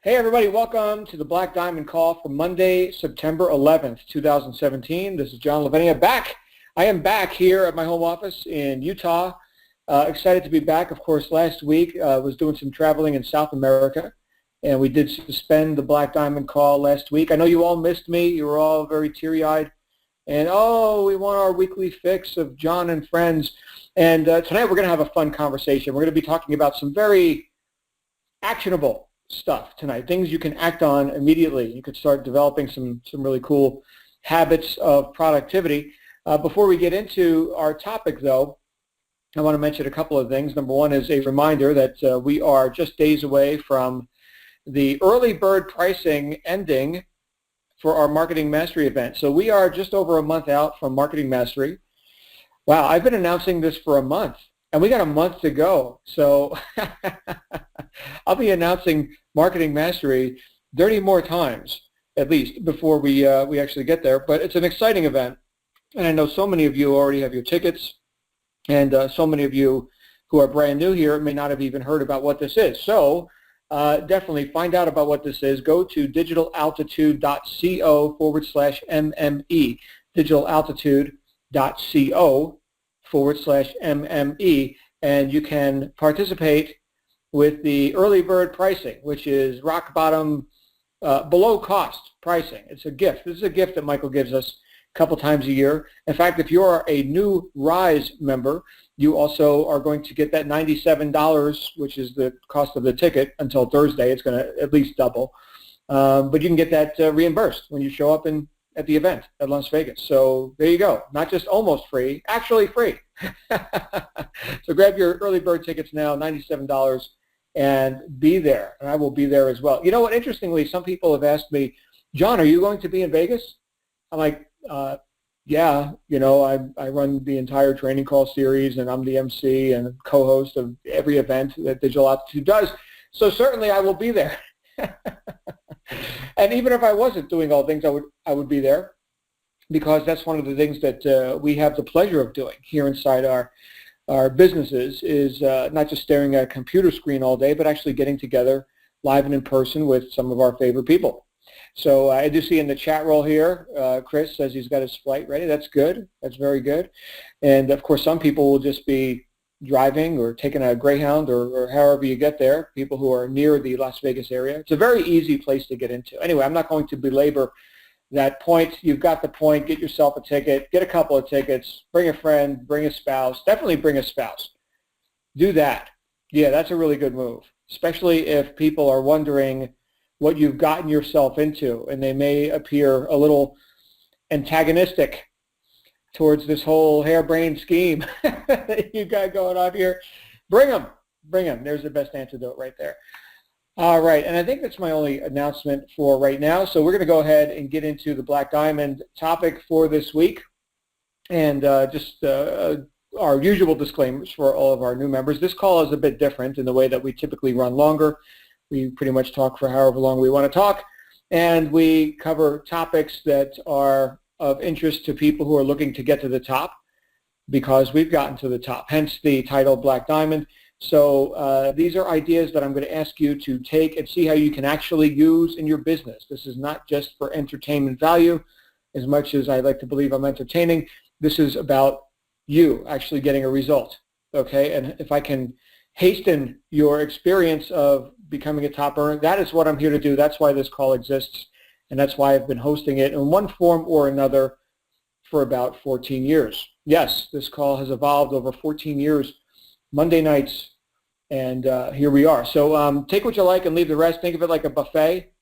Hey everybody, welcome to the Black Diamond Call for Monday, September 11th, 2017. This is John Lavenia back. I am back here at my home office in Utah. Excited to be back. Of course, last week I was doing some traveling in South America, and we did suspend the Black Diamond Call last week. I know you all missed me. You were all very teary-eyed. And, we want our weekly fix of John and friends. And tonight we're going to have a fun conversation. We're going to be talking about some very actionable stuff tonight, things you can act on immediately. You could start developing some really cool habits of productivity. Before we get into our topic, though, I want to mention a couple of things. Number one is a reminder that we are just days away from the early bird pricing ending for our Marketing Mastery event. So we are just over a month out from Marketing Mastery. Wow, I've been announcing this for a month, and we got a month to go. So I'll be announcing Marketing Mastery 30 more times, at least, before we actually get there. But it's an exciting event, and I know so many of you already have your tickets, and so many of you who are brand new here may not have even heard about what this is. So definitely find out about what this is. Go to digitalaltitude.co/MME, digitalaltitude.co/MME, and you can participate with the early bird pricing, which is rock bottom, below cost pricing. It's a gift. This is a gift that Michael gives us a couple times a year. In fact, if you're a new Rise member, you also are going to get that $97, which is the cost of the ticket until Thursday. It's going to at least double. But you can get that reimbursed when you show up at the event at Las Vegas. So there you go. Not just almost free, actually free. So grab your early bird tickets now, $97, and be there. And I will be there as well. You know what? Interestingly, some people have asked me, John, are you going to be in Vegas? I'm like, yeah, I run the entire training call series, and I'm the MC and co-host of every event that Digital Altitude does. So certainly I will be there. And even if I wasn't doing all things, I would be there, because that's one of the things that we have the pleasure of doing here inside our businesses is not just staring at a computer screen all day, but actually getting together live and in person with some of our favorite people. So I do see in the chat roll here, Chris says he's got his flight ready. That's good. That's very good. And of course, some people will just be driving or taking a Greyhound or however you get there, people who are near the Las Vegas area. It's a very easy place to get into. Anyway, I'm not going to belabor that point. You've got the point. Get yourself a ticket. Get a couple of tickets. Bring a friend. Bring a spouse. Definitely bring a spouse. Do that. Yeah, that's a really good move, especially if people are wondering what you've gotten yourself into, and they may appear a little antagonistic towards this whole harebrained scheme that you got going on here. Bring them. Bring them. There's the best antidote right there. All right, and I think that's my only announcement for right now. So we're going to go ahead and get into the Black Diamond topic for this week, and just our usual disclaimers for all of our new members. This call is a bit different in the way that we typically run longer. We pretty much talk for however long we want to talk, and we cover topics that are of interest to people who are looking to get to the top, because we've gotten to the top, hence the title Black Diamond. So these are ideas that I'm going to ask you to take and see how you can actually use in your business. This is not just for entertainment value, as much as I like to believe I'm entertaining. This is about you actually getting a result, okay? And if I can hasten your experience of becoming a top earner, that is what I'm here to do. That's why this call exists, and that's why I've been hosting it in one form or another for about 14 years. Yes, this call has evolved over 14 years, Monday nights, and here we are. So take what you like and leave the rest. Think of it like a buffet.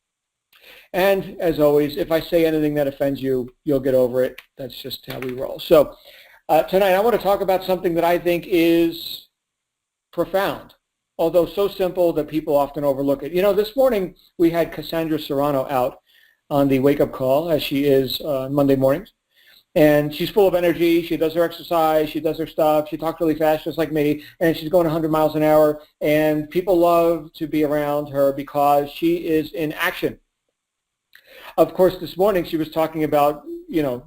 And as always, if I say anything that offends you, you'll get over it. That's just how we roll. So tonight I want to talk about something that I think is profound, although so simple that people often overlook it. This morning we had Cassandra Serrano out on the wake-up call, as she is Monday mornings. And she's full of energy. She does her exercise. She does her stuff. She talks really fast, just like me. And she's going 100 miles an hour. And people love to be around her because she is in action. Of course, this morning she was talking about,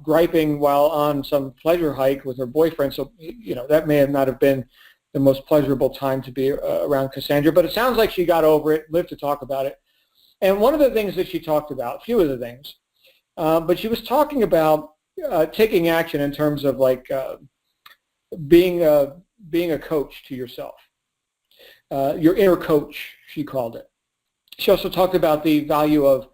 griping while on some pleasure hike with her boyfriend. So, that may not have been the most pleasurable time to be around Cassandra. But it sounds like she got over it, lived to talk about it. And one of the things that she talked about, a few of the things, but she was talking about taking action in terms of like being a coach to yourself, your inner coach, she called it. She also talked about the value of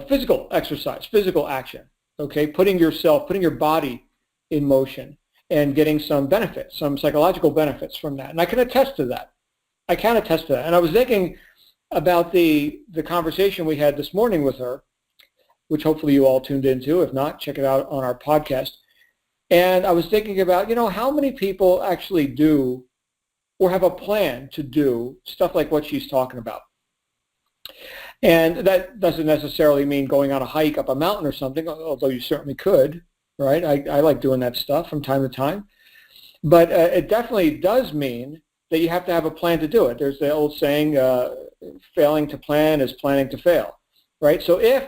physical exercise, physical action, okay, putting your body in motion and getting some benefits, some psychological benefits from that. And I can attest to that. And I was thinking about the conversation we had this morning with her, which hopefully you all tuned into. If not, check it out on our podcast. And I was thinking about, how many people actually do or have a plan to do stuff like what she's talking about. And that doesn't necessarily mean going on a hike up a mountain or something, although you certainly could, right? I like doing that stuff from time to time. But it definitely does mean that you have to have a plan to do it. There's the old saying, failing to plan is planning to fail, right? So if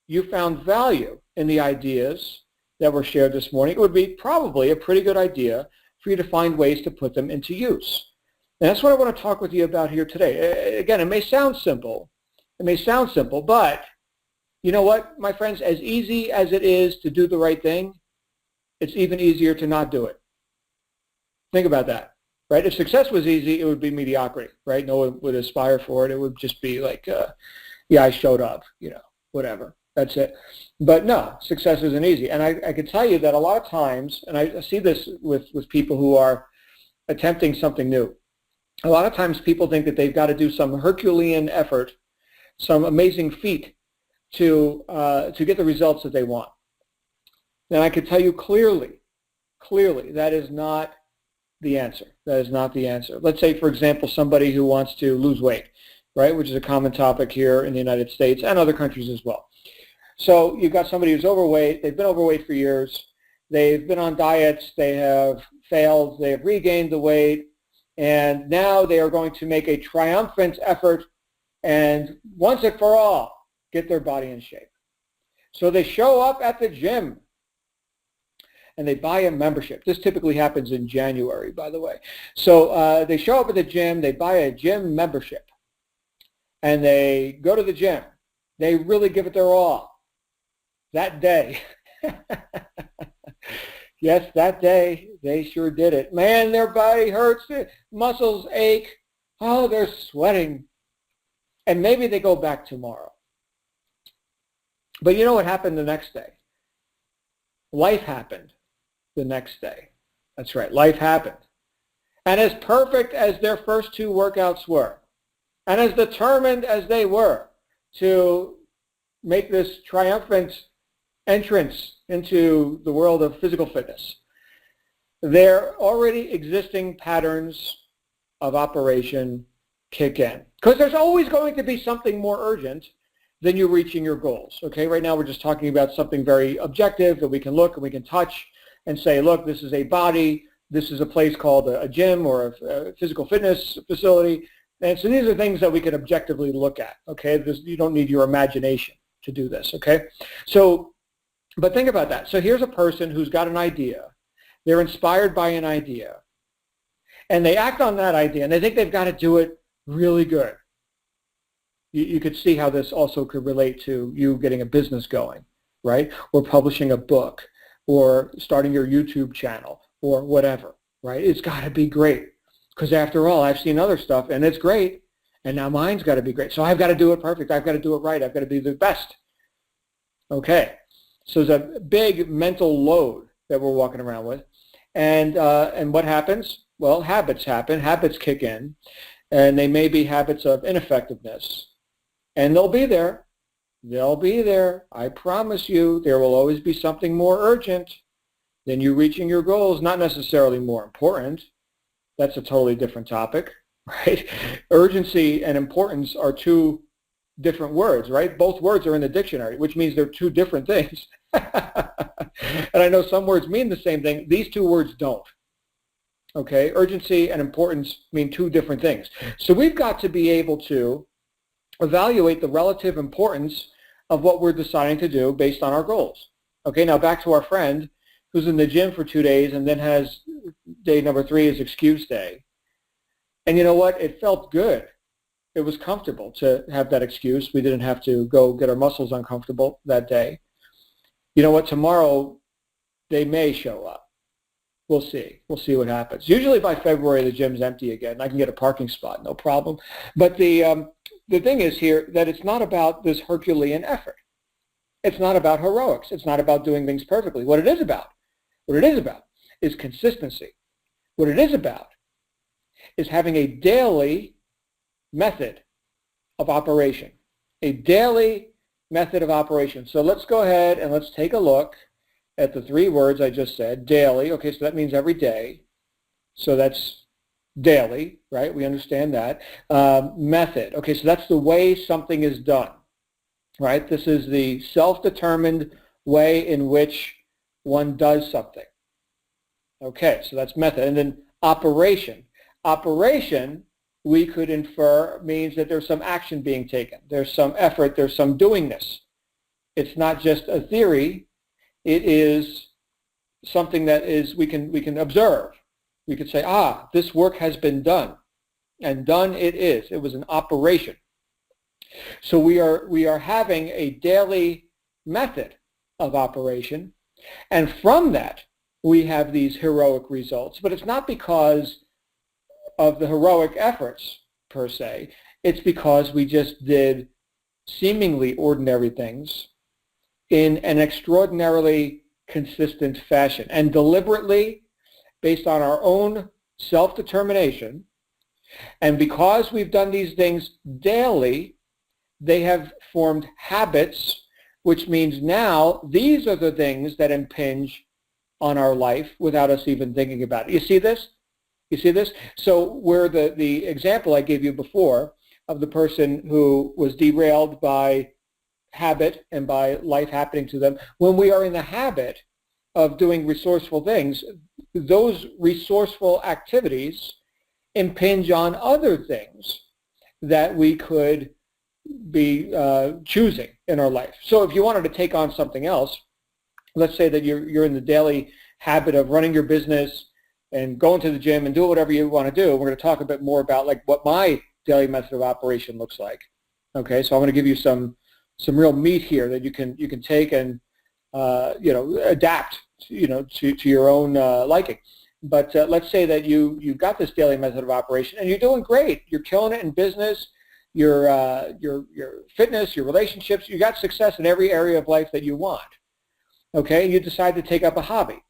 you found value in the ideas that were shared this morning, it would be probably a pretty good idea for you to find ways to put them into use. And that's what I want to talk with you about here today. Again, it may sound simple, but you know what, my friends, as easy as it is to do the right thing, it's even easier to not do it. Think about that, right? If success was easy, it would be mediocrity, right? No one would aspire for it. It would just be like, yeah, I showed up, whatever. That's it. But no, success isn't easy. And I can tell you that a lot of times, and I see this with people who are attempting something new, a lot of times people think that they've got to do some Herculean effort, some amazing feat to get the results that they want. And I can tell you clearly, that is not the answer. That is not the answer. Let's say, for example, somebody who wants to lose weight, right, which is a common topic here in the United States and other countries as well. So you've got somebody who's overweight. They've been overweight for years. They've been on diets. They have failed. They have regained the weight. And now they are going to make a triumphant effort and once and for all get their body in shape. So they show up at the gym and they buy a membership. This typically happens in January, by the way. So they show up at the gym. They buy a gym membership and they go to the gym. They really give it their all. That day, yes, that day, they sure did it. Man, their body hurts, muscles ache, oh, they're sweating. And maybe they go back tomorrow. But you know what happened the next day? Life happened the next day. That's right, life happened. And as perfect as their first two workouts were, and as determined as they were to make this triumphant entrance into the world of physical fitness, their already existing patterns of operation kick in. Because there's always going to be something more urgent than you reaching your goals. Okay, right now we're just talking about something very objective that we can look and we can touch and say, look, this is a body, this is a place called a gym or a physical fitness facility. And so these are things that we can objectively look at. Okay, you don't need your imagination to do this. Okay, so but think about that. So here's a person who's got an idea. They're inspired by an idea. And they act on that idea, and they think they've got to do it really good. You could see how this also could relate to you getting a business going, right? Or publishing a book, or starting your YouTube channel, or whatever, right? It's got to be great. Because after all, I've seen other stuff, and it's great. And now mine's got to be great. So I've got to do it perfect. I've got to do it right. I've got to be the best. Okay. So there's a big mental load that we're walking around with. And what happens? Well, habits happen. Habits kick in. And they may be habits of ineffectiveness. And they'll be there. They'll be there. I promise you, there will always be something more urgent than you reaching your goals. Not necessarily more important. That's a totally different topic, right? Urgency and importance are two different words, right? Both words are in the dictionary, which means they're two different things. And I know some words mean the same thing. These two words don't. Okay? Urgency and importance mean two different things. So we've got to be able to evaluate the relative importance of what we're deciding to do based on our goals. Okay, now back to our friend who's in the gym for 2 days and then has day number 3 is excuse day. And you know what? It felt good. It was comfortable to have that excuse. We didn't have to go get our muscles uncomfortable that day. You know what? Tomorrow they may show up. We'll see. We'll see what happens. Usually by February the gym's empty again. I can get a parking spot, no problem. But the thing is here that it's not about this Herculean effort. It's not about heroics. It's not about doing things perfectly. What it is about is consistency. What it is about is having a daily method of operation. A daily method of operation. So let's go ahead and let's take a look at the three words I just said. Daily. Okay, so that means every day. So that's daily, right? We understand that. Method. Okay, so that's the way something is done, right? This is the self-determined way in which one does something. Okay, so that's method. And then operation. Operation, we could infer, means that there's some action being taken. There's some effort. There's some doingness. It's not just a theory. It is something that is we can observe. We could say, this work has been done, and done it is. It was an operation. So we are having a daily method of operation, and from that we have these heroic results. But it's not because of the heroic efforts per se. It's because we just did seemingly ordinary things in an extraordinarily consistent fashion, and deliberately, based on our own self-determination. And because we've done these things daily, they have formed habits, which means now these are the things that impinge on our life without us even thinking about it. You see this? You see this? So where the example I gave you before of the person who was derailed by habit and by life happening to them, when we are in the habit of doing resourceful things, those resourceful activities impinge on other things that we could be choosing in our life. So if you wanted to take on something else, let's say that you're in the daily habit of running your business and going to the gym and doing whatever you want to do. We're going to talk a bit more about like what my daily method of operation looks like. Okay, so I'm going to give you some real meat here that you can take and adapt to your own liking. But let's say that you've got this daily method of operation and you're doing great. You're killing it in business, your fitness, your relationships. You got success in every area of life that you want. Okay, and you decide to take up a hobby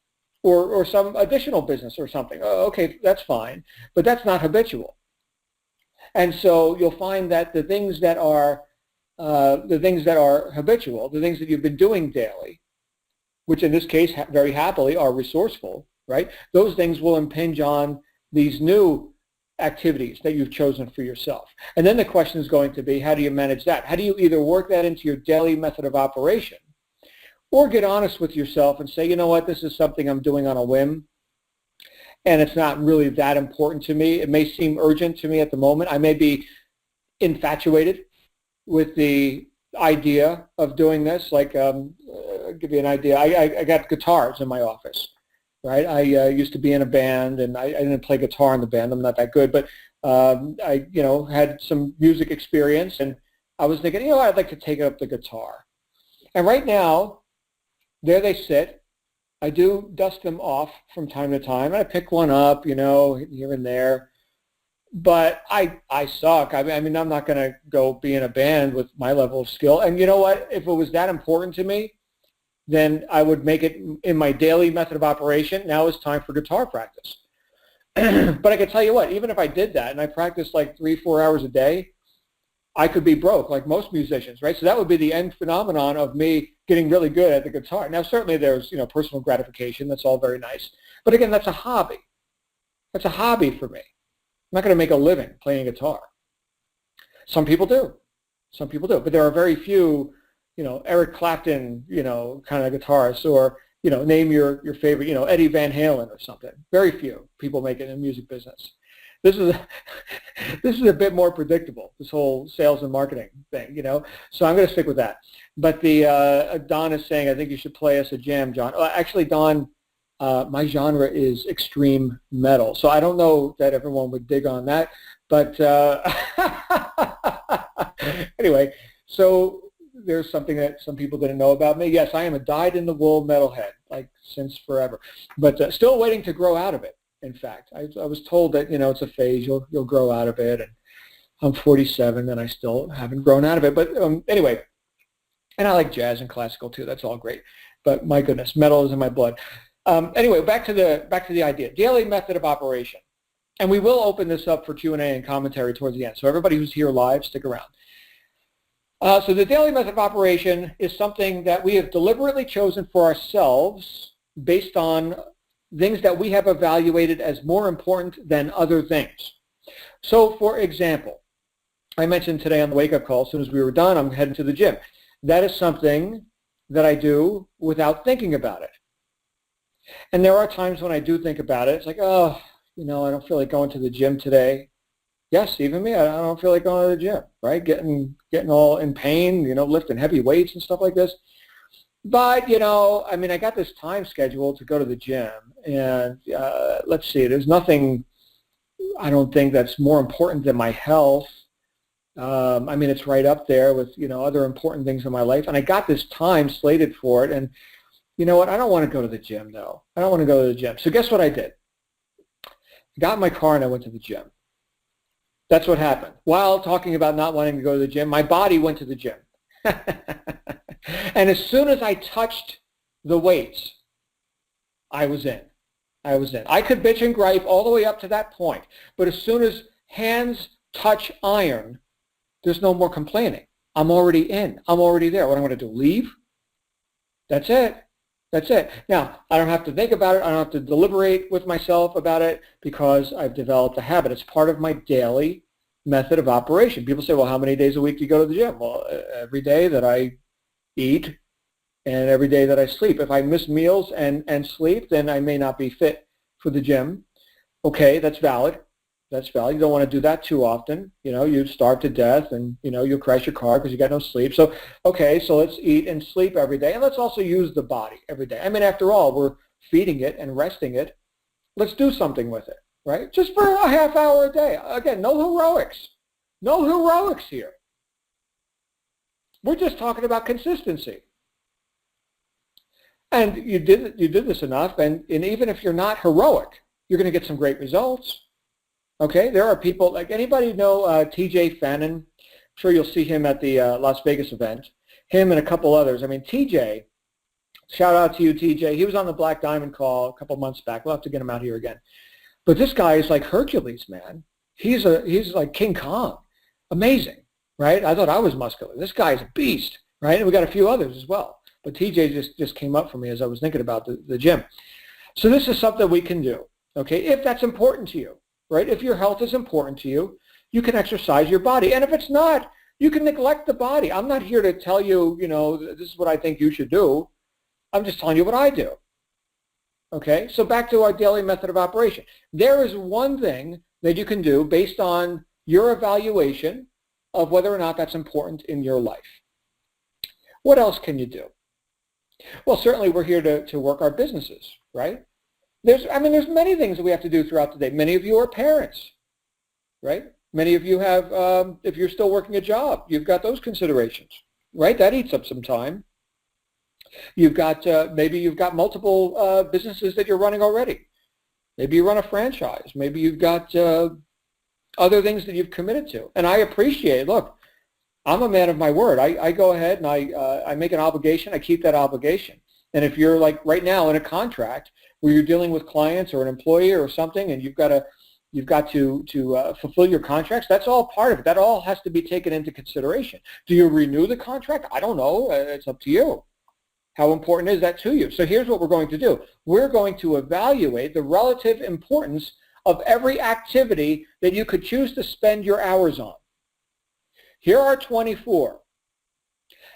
or some additional business or something. Oh, okay, that's fine, but that's not habitual. And so you'll find that the things that are habitual, the things that you've been doing daily, which in this case very happily are resourceful, right? Those things will impinge on these new activities that you've chosen for yourself. And then the question is going to be, how do you manage that? How do you either work that into your daily method of operation or get honest with yourself and say, you know what, this is something I'm doing on a whim and it's not really that important to me. It may seem urgent to me at the moment. I may be infatuated with the idea of doing this. Like, I'll give you an idea. I got guitars in my office, right? I used to be in a band, and I didn't play guitar in the band. I'm not that good, but I had some music experience, and I was thinking, I'd like to take up the guitar. And right now, there they sit. I do dust them off from time to time, and I pick one up, here and there. But I suck. I mean, I'm not going to go be in a band with my level of skill. And you know what? If it was that important to me, then I would make it in my daily method of operation. Now it's time for guitar practice. But I can tell you what, even if I did that and I practiced like 3-4 hours a day, I could be broke like most musicians, right? So that would be the end phenomenon of me getting really good at the guitar. Now, certainly there's, personal gratification. That's all very nice. But again, that's a hobby. That's a hobby for me. I'm not going to make a living playing guitar. Some people do. Some people do. But there are very few, Eric Clapton, kind of guitarists, or, name your favorite, Eddie Van Halen or something. Very few people make it in the music business. This is a bit more predictable, this whole sales and marketing thing, So I'm going to stick with that. But Don is saying, I think you should play us a jam, John. Actually, Don, my genre is extreme metal. So I don't know that everyone would dig on that, But anyway, so there's something that some people didn't know about me. Yes, I am a dyed-in-the-wool metalhead, like since forever, but still waiting to grow out of it. In fact, I was told that, it's a phase, you'll grow out of it, and I'm 47 and I still haven't grown out of it. But anyway, and I like jazz and classical too. That's all great. But my goodness, metal is in my blood. Anyway, back to the idea. Daily method of operation. And we will open this up for Q&A and commentary towards the end. So everybody who's here live, stick around. So the daily method of operation is something that we have deliberately chosen for ourselves based on things that we have evaluated as more important than other things. So for example, I mentioned today on the wake-up call, as soon as we were done, I'm heading to the gym. That is something that I do without thinking about it. And there are times when I do think about it. It's like, oh, I don't feel like going to the gym today. Yes, even me, I don't feel like going to the gym, right? Getting all in pain, lifting heavy weights and stuff like this. But, I got this time scheduled to go to the gym. And let's see, there's nothing, I don't think, that's more important than my health. It's right up there with, other important things in my life. And I got this time slated for it. And you know what? I don't want to go to the gym, though. I don't want to go to the gym. So guess what I did? I got in my car and I went to the gym. That's what happened. While talking about not wanting to go to the gym, my body went to the gym. And as soon as I touched the weights, I was in. I could bitch and gripe all the way up to that point. But as soon as hands touch iron, there's no more complaining. I'm already in. I'm already there. What I'm going to do, leave? That's it. That's it. Now, I don't have to think about it. I don't have to deliberate with myself about it because I've developed a habit. It's part of my daily method of operation. People say, well, how many days a week do you go to the gym? Well, every day that I eat and every day that I sleep. If I miss meals and sleep, then I may not be fit for the gym. Okay, that's valid. That's valid. You don't want to do that too often. You starve to death and, you'll crash your car because you got no sleep. So, okay, so let's eat and sleep every day. And let's also use the body every day. After all, we're feeding it and resting it. Let's do something with it, right? Just for a half hour a day. Again, no heroics. No heroics here. We're just talking about consistency. And you did this enough, and even if you're not heroic, you're going to get some great results. Okay, there are people, like anybody know TJ Fannin? I'm sure you'll see him at the Las Vegas event. Him and a couple others. TJ, shout out to you, TJ. He was on the Black Diamond call a couple months back. We'll have to get him out here again. But this guy is like Hercules, man. He's like King Kong. Amazing, right? I thought I was muscular. This guy is a beast, right? And we got a few others as well. But TJ just came up for me as I was thinking about the gym. So this is something we can do, okay, if that's important to you. Right? If your health is important to you, you can exercise your body. And if it's not, you can neglect the body. I'm not here to tell you, this is what I think you should do. I'm just telling you what I do. Okay? So back to our daily method of operation. There is one thing that you can do based on your evaluation of whether or not that's important in your life. What else can you do? Well, certainly we're here to work our businesses, right? There's many things that we have to do throughout the day. Many of you are parents, right? Many of you have, if you're still working a job, you've got those considerations, right? That eats up some time. You've got, maybe you've got multiple businesses that you're running already. Maybe you run a franchise. Maybe you've got other things that you've committed to. And I appreciate, look, I'm a man of my word. I go ahead and I make an obligation. I keep that obligation. And if you're like right now in a contract where you're dealing with clients or an employee or something, and you've got to fulfill your contracts, that's all part of it. That all has to be taken into consideration. Do you renew the contract? I don't know. It's up to you. How important is that to you? So here's what we're going to do. We're going to evaluate the relative importance of every activity that you could choose to spend your hours on. Here are 24.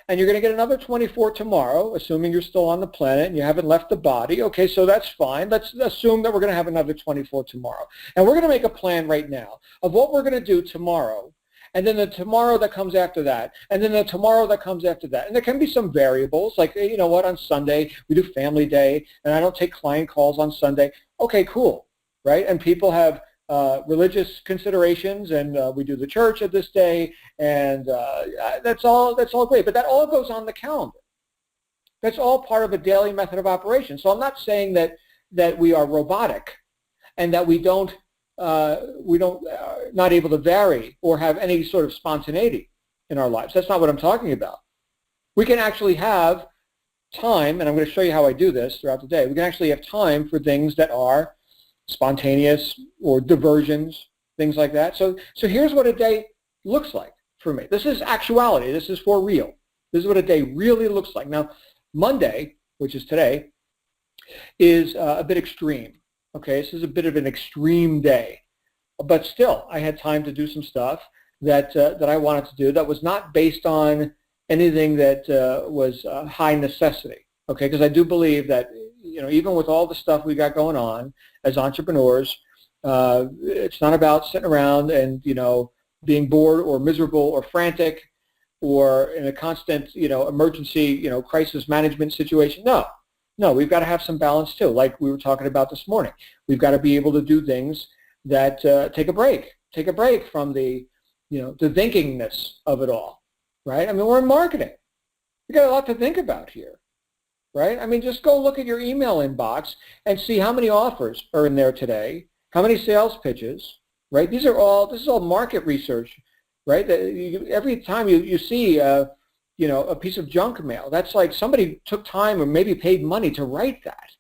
And you're going to get another 24 tomorrow, assuming you're still on the planet and you haven't left the body. Okay, so that's fine. Let's assume that we're going to have another 24 tomorrow. And we're going to make a plan right now of what we're going to do tomorrow, and then the tomorrow that comes after that, and then the tomorrow that comes after that. And there can be some variables, like, you know what, on Sunday, we do family day, and I don't take client calls on Sunday. Okay, cool, right? And people have religious considerations, and we do the church at this day, and that's all great. But that all goes on the calendar. That's all part of a daily method of operation. So I'm not saying that we are robotic and that we don't not able to vary or have any sort of spontaneity in our lives. That's not what I'm talking about. We can actually have time, and I'm going to show you how I do this throughout the day. We can actually have time for things that are spontaneous or diversions, things like that. So here's what a day looks like for me. This is actuality. This is for real. This is what a day really looks like. Now, Monday, which is today, is a bit extreme. Okay, this is a bit of an extreme day, but still, I had time to do some stuff that I wanted to do that was not based on anything that was high necessity. Okay, because I do believe that even with all the stuff we got going on as entrepreneurs, it's not about sitting around and being bored or miserable or frantic or in a constant emergency crisis management situation. No, we've got to have some balance too, like we were talking about this morning. We've got to be able to do things that take a break from the the thinkingness of it all, right? I mean, we're in marketing. We got a lot to think about here, right? I mean, just go look at your email inbox and see how many offers are in there today, how many sales pitches, right? This is all market research, right? Every time you see a piece of junk mail, that's like somebody took time or maybe paid money to write that,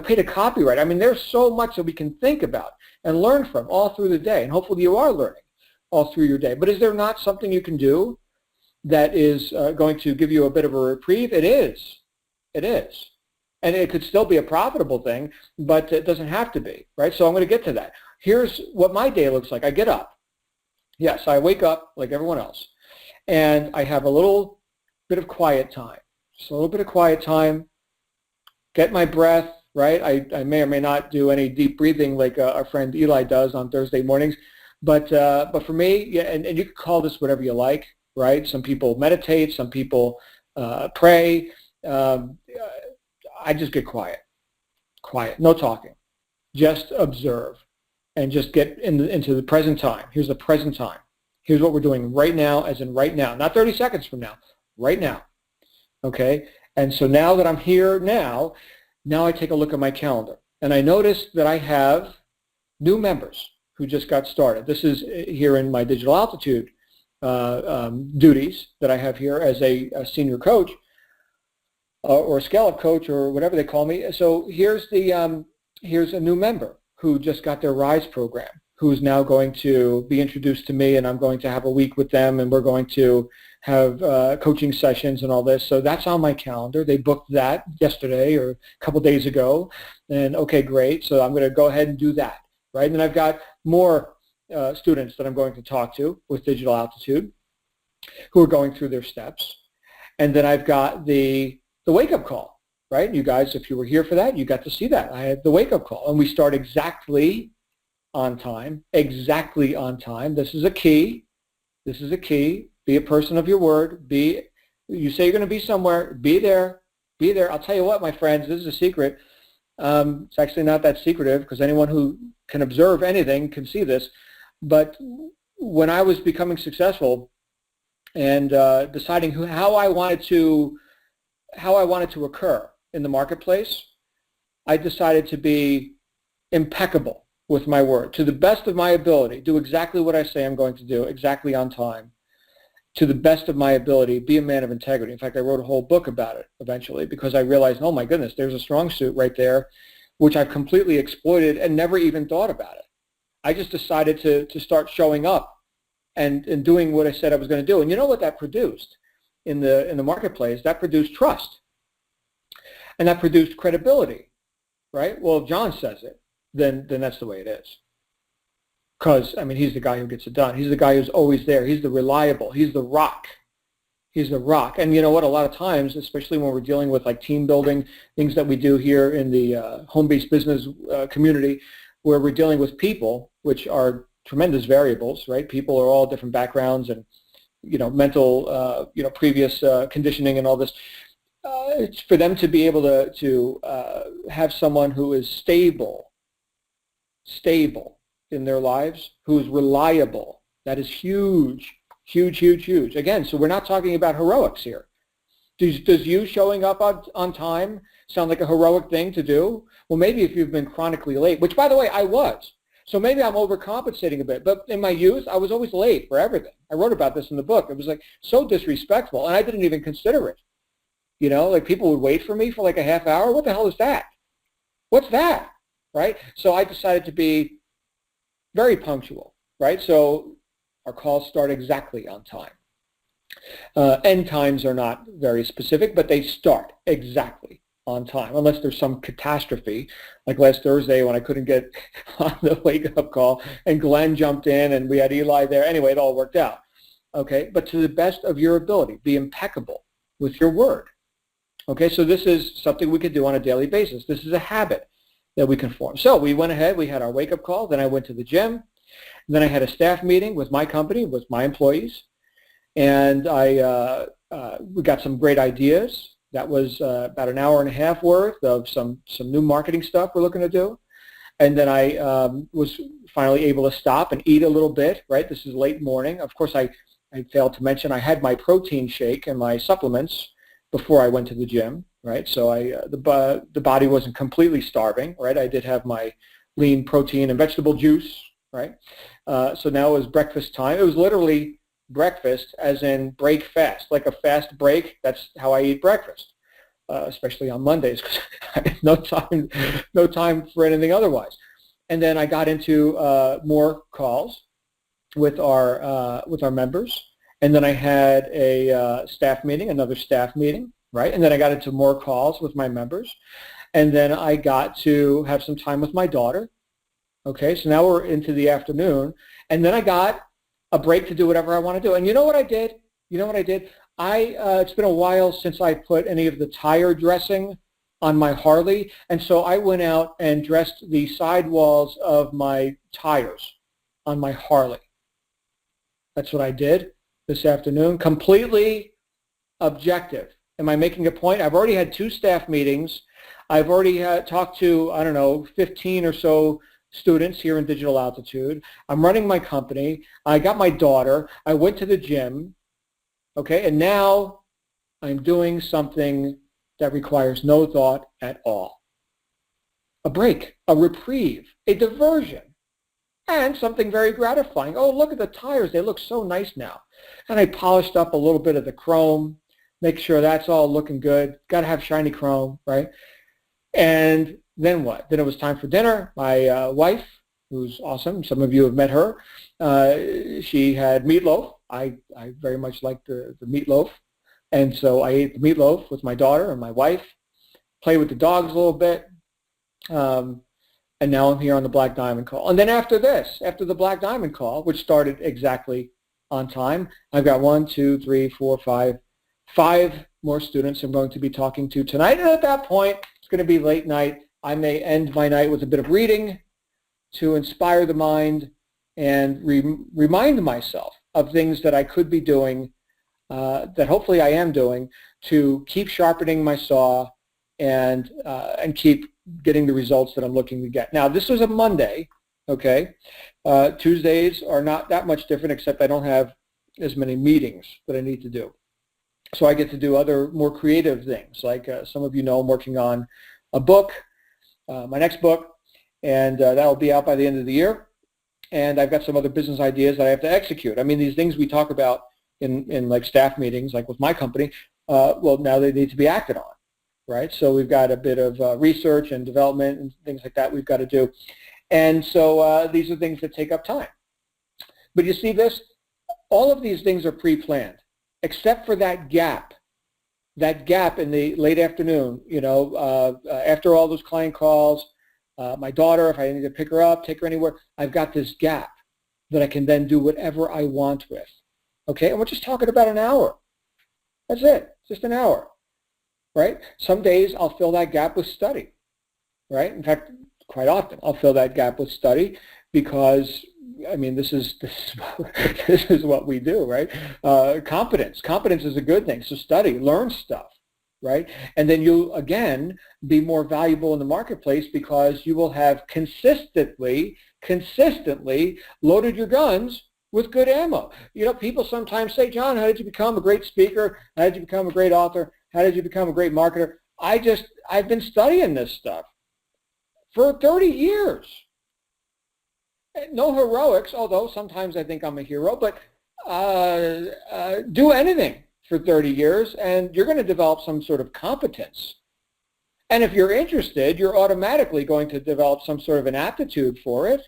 paid a copyright. I mean, there's so much that we can think about and learn from all through the day, and hopefully you are learning all through your day. But is there not something you can do that is going to give you a bit of a reprieve? It is. It is. And it could still be a profitable thing, but it doesn't have to be, right? So I'm going to get to that. Here's what my day looks like. I get up. Yes, I wake up like everyone else, and I have a little bit of quiet time. Just a little bit of quiet time, get my breath, right? I may or may not do any deep breathing like our friend Eli does on Thursday mornings, but for me, yeah, and you can call this whatever you like, right? Some people meditate, some people pray. I just get quiet, no talking, just observe, and just get into the present time. Here's the present time. Here's what we're doing right now, as in right now, not 30 seconds from now, right now, okay? And so now that I'm here now I take a look at my calendar, and I notice that I have new members who just got started. This is here in my digital altitude duties that I have here as a senior coach or a scale-up coach or whatever they call me. So here's a new member who just got their RISE program, who's now going to be introduced to me, and I'm going to have a week with them, and we're going to have coaching sessions and all this. So that's on my calendar. They booked that yesterday or a couple days ago, and okay, great. So I'm going to go ahead and do that, right? And then I've got more students that I'm going to talk to with Digital Altitude who are going through their steps. And then I've got the wake-up call, right? You guys, if you were here for that, you got to see that. I had the wake-up call, and we start exactly on time, exactly on time. This is a key. This is a key. Be a person of your word. You say you're going to be somewhere, be there. Be there. I'll tell you what, my friends, this is a secret. It's actually not that secretive because anyone who can observe anything can see this. But when I was becoming successful and deciding how I wanted to occur in the marketplace, I decided to be impeccable with my word, to the best of my ability, do exactly what I say I'm going to do, exactly on time, to the best of my ability, be a man of integrity. In fact, I wrote a whole book about it eventually because I realized, oh my goodness, there's a strong suit right there, which I've completely exploited and never even thought about it. I just decided to start showing up and doing what I said I was going to do. And you know what that produced in the marketplace? That produced trust. And that produced credibility, right? Well, if John says it, then that's the way it is. Because, I mean, he's the guy who gets it done. He's the guy who's always there. He's the reliable. He's the rock. He's the rock. And you know what? A lot of times, especially when we're dealing with like team building, things that we do here in the home-based business community, where we're dealing with people, which are tremendous variables, right? People are all different backgrounds and, mental, previous conditioning and all this. It's for them to be able to have someone who is stable, in their lives who is reliable. That is huge, huge, huge, huge. Again, so we're not talking about heroics here. Does you showing up on time sound like a heroic thing to do? Well, maybe if you've been chronically late, which, by the way, I was. So maybe I'm overcompensating a bit. But in my youth, I was always late for everything. I wrote about this in the book. It was like so disrespectful, and I didn't even consider it. You know, like people would wait for me for like a half hour. What the hell is that? What's that? Right? So I decided to be very punctual, right? So our calls start exactly on time. End times are not very specific, but they start exactly on time, unless there's some catastrophe, like last Thursday when I couldn't get on the wake-up call, and Glenn jumped in, and we had Eli there. Anyway, it all worked out. Okay, but to the best of your ability, be impeccable with your word. Okay, so this is something we could do on a daily basis. This is a habit that we can form. So we went ahead, we had our wake-up call, then I went to the gym, then I had a staff meeting with my company, with my employees, and we got some great ideas. That was about an hour and a half worth of some new marketing stuff we're looking to do. And then I was finally able to stop and eat a little bit, right? This is late morning. Of course, I failed to mention I had my protein shake and my supplements before I went to the gym, right? So the body wasn't completely starving, right? I did have my lean protein and vegetable juice, right? So now it was breakfast time. It was literally breakfast as in break fast, like a fast break. That's how I eat breakfast, especially on Mondays because I have no time for anything otherwise. And then I got into more calls with our members. And then I had a staff meeting, another staff meeting, right? And then I got into more calls with my members. And then I got to have some time with my daughter. Okay, so now we're into the afternoon. And then I got a break to do whatever I want to do. And you know what I did? It's been a while since I put any of the tire dressing on my Harley. And so I went out and dressed the sidewalls of my tires on my Harley. That's what I did this afternoon. Completely objective. Am I making a point? I've already had 2 staff meetings. I've already talked to, 15 or so students here in Digital Altitude. I'm running my company. I got my daughter. I went to the gym. Okay, and now I'm doing something that requires no thought at all. A break, a reprieve, a diversion, and something very gratifying. Oh, look at the tires. They look so nice now. And I polished up a little bit of the chrome, make sure that's all looking good. Got to have shiny chrome, right? And then what? Then it was time for dinner. My wife, who's awesome, some of you have met her, she had meatloaf. I very much like the meatloaf. And so I ate the meatloaf with my daughter and my wife, played with the dogs a little bit, and now I'm here on the Black Diamond call. And then after the Black Diamond call, which started exactly on time, I've got 5 more students I'm going to be talking to tonight. And at that point, it's going to be late night. I may end my night with a bit of reading to inspire the mind and remind myself of things that I could be doing, that hopefully I am doing, to keep sharpening my saw and keep getting the results that I'm looking to get. Now, this was a Monday, okay? Tuesdays are not that much different, except I don't have as many meetings that I need to do. So I get to do other more creative things, like some of you know I'm working on a book, my next book, and that'll be out by the end of the year. And I've got some other business ideas that I have to execute. I mean, these things we talk about in like staff meetings, like with my company, well, now they need to be acted on, right? So we've got a bit of research and development and things like that we've got to do. And so these are things that take up time. But you see this? All of these things are pre-planned, except for that gap in the late afternoon, after all those client calls, my daughter, if I need to pick her up, take her anywhere, I've got this gap that I can then do whatever I want with. Okay, and we're just talking about an hour. That's it, just an hour, right? Some days I'll fill that gap with study, right? In fact, quite often I'll fill that gap with study because, I mean, this is what we do, right? Competence is a good thing. So study, learn stuff, right? And then you'll, again, be more valuable in the marketplace because you will have consistently loaded your guns with good ammo. You know, people sometimes say, John, how did you become a great speaker? How did you become a great author? How did you become a great marketer? I've been studying this stuff for 30 years. No heroics, although sometimes I think I'm a hero, but do anything for 30 years and you're going to develop some sort of competence. And if you're interested, you're automatically going to develop some sort of an aptitude for it,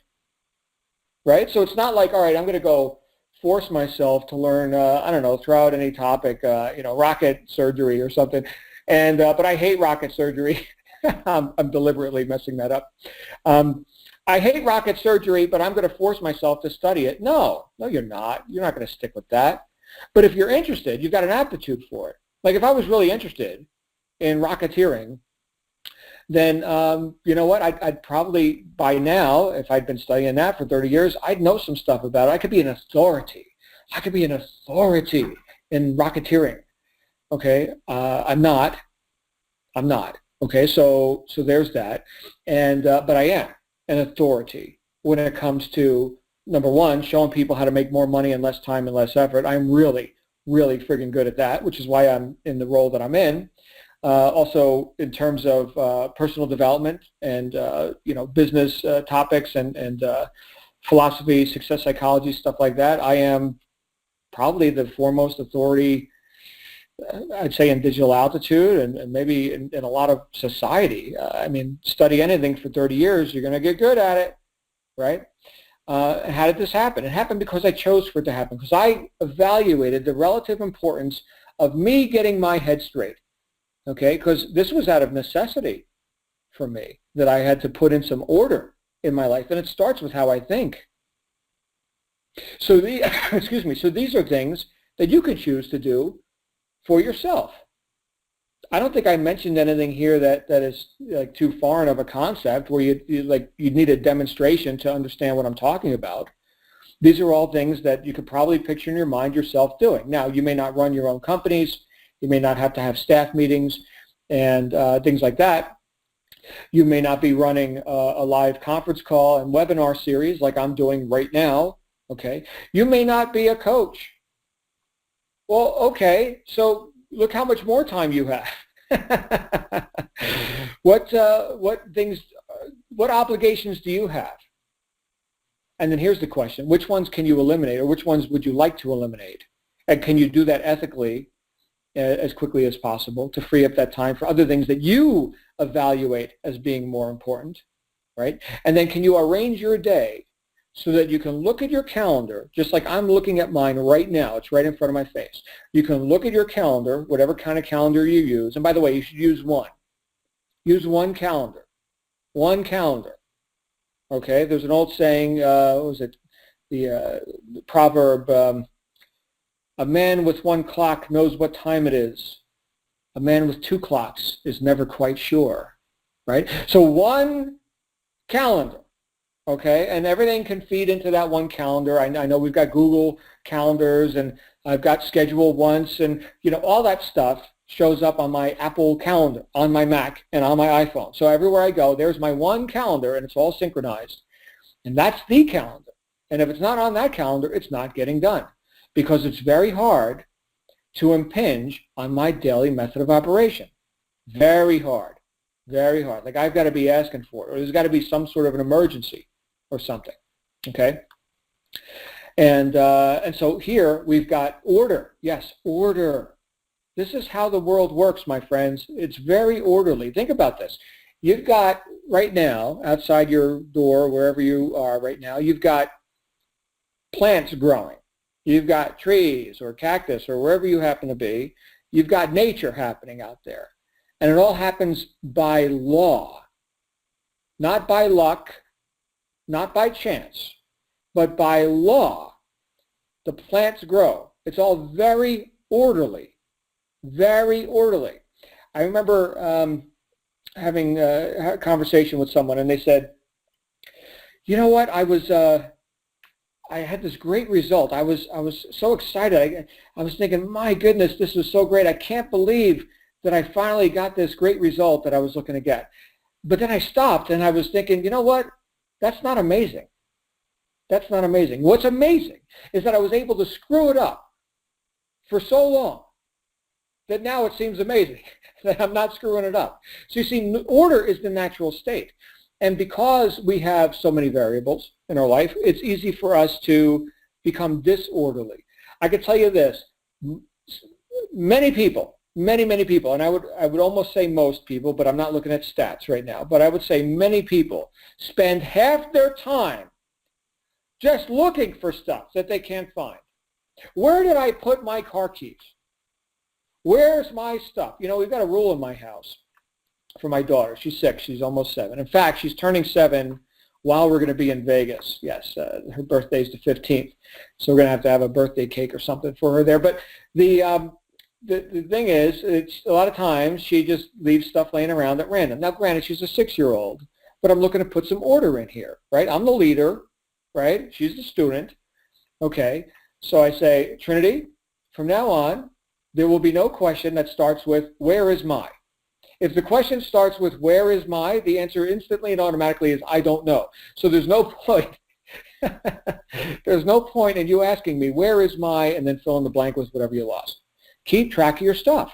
right? So it's not like, all right, I'm going to go force myself to learn, I don't know, throw out any topic, you know, rocket surgery or something. And but I hate rocket surgery. I'm deliberately messing that up. I hate rocket surgery, but I'm going to force myself to study it. No, you're not. You're not going to stick with that. But if you're interested, you've got an aptitude for it. Like if I was really interested in rocketeering, then you know what? I'd probably, by now, if I'd been studying that for 30 years, I'd know some stuff about it. I could be an authority. I could be an authority in rocketeering. Okay, I'm not. Okay, so there's that, and but I am an authority when it comes to, number one, showing people how to make more money in less time and less effort. I'm really friggin' good at that, which is why I'm in the role that I'm in. Also, in terms of personal development and you know, business topics and philosophy, success psychology, stuff like that, I am probably the foremost authority, I'd say, in digital altitude and maybe in a lot of society. I mean, study anything for 30 years, you're going to get good at it, right? How did this happen? It happened because I chose for it to happen, because I evaluated the relative importance of me getting my head straight, okay? Because this was out of necessity for me, that I had to put in some order in my life, and it starts with how I think. So excuse me, so these are things that you can choose to do for yourself. I don't think I mentioned anything here that is like too foreign of a concept where you need a demonstration to understand what I'm talking about. These are all things that you could probably picture in your mind yourself doing. Now, you may not run your own companies. You may not have to have staff meetings and things like that. You may not be running a live conference call and webinar series like I'm doing right now, okay? You may not be a coach. Well, okay, so look how much more time you have. What obligations do you have? And then here's the question: which ones can you eliminate, or which ones would you like to eliminate? And can you do that ethically as quickly as possible to free up that time for other things that you evaluate as being more important, right? And then can you arrange your day so that you can look at your calendar, just like I'm looking at mine right now. It's right in front of my face. You can look at your calendar, whatever kind of calendar you use. And by the way, you should use one. Use one calendar. One calendar. Okay? There's an old saying, what was it? The proverb, a man with one clock knows what time it is. A man with two clocks is never quite sure. Right? So one calendar. Okay, and everything can feed into that one calendar. I know we've got Google calendars, and I've got Schedule Once, and you know, all that stuff shows up on my Apple calendar, on my Mac, and on my iPhone. So everywhere I go, there's my one calendar, and it's all synchronized. And that's the calendar. And if it's not on that calendar, it's not getting done, because it's very hard to impinge on my daily method of operation. Very hard. Very hard. Like I've got to be asking for it, or there's got to be some sort of an emergency or something, okay? And so here we've got order. Yes, order. This is how the world works, my friends. It's very orderly. Think about this. You've got right now, outside your door, wherever you are right now, you've got plants growing. You've got trees or cactus or wherever you happen to be. You've got nature happening out there. And it all happens by law, not by luck, not by chance, but by law. The plants grow. It's all very orderly, very orderly. I remember having a conversation with someone, and they said, you know what, I had this great result. I was so excited. I was thinking, my goodness, this was so great. I can't believe that I finally got this great result that I was looking to get. But then I stopped and I was thinking, you know what? That's not amazing. That's not amazing. What's amazing is that I was able to screw it up for so long that now it seems amazing that I'm not screwing it up. So you see, order is the natural state. And because we have so many variables in our life, it's easy for us to become disorderly. I can tell you this, many people, many people, and I would almost say most people, but I'm not looking at stats right now, but I would say many people spend half their time just looking for stuff that they can't find. Where did I put my car keys? Where's my stuff? You know, we've got a rule in my house for my daughter. She's 6. She's almost 7. In fact, she's turning 7 while we're going to be in Vegas. Yes, her birthday's the 15th, so we're going to have a birthday cake or something for her there. But the thing is, it's a lot of times she just leaves stuff laying around at random. Now, granted, she's a 6-year-old, but I'm looking to put some order in here, right? I'm the leader, right? She's the student. Okay, so I say, Trinity, from now on, there will be no question that starts with, where is my? If the question starts with, where is my, the answer instantly and automatically is, I don't know. So there's no point. There's no point in you asking me, where is my, and then fill in the blank with whatever you lost. Keep track of your stuff.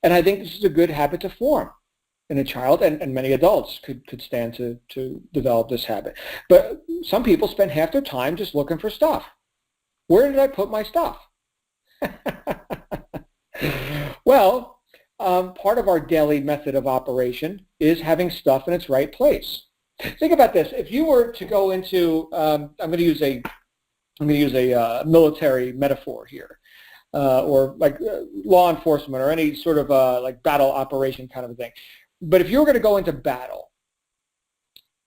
And I think this is a good habit to form in a child, and many adults could stand to develop this habit. But some people spend half their time just looking for stuff. Where did I put my stuff? Well, part of our daily method of operation is having stuff in its right place. Think about this. If you were to go into, I'm going to use a military metaphor here, or like law enforcement or any sort of like battle operation kind of a thing. But if you were going to go into battle,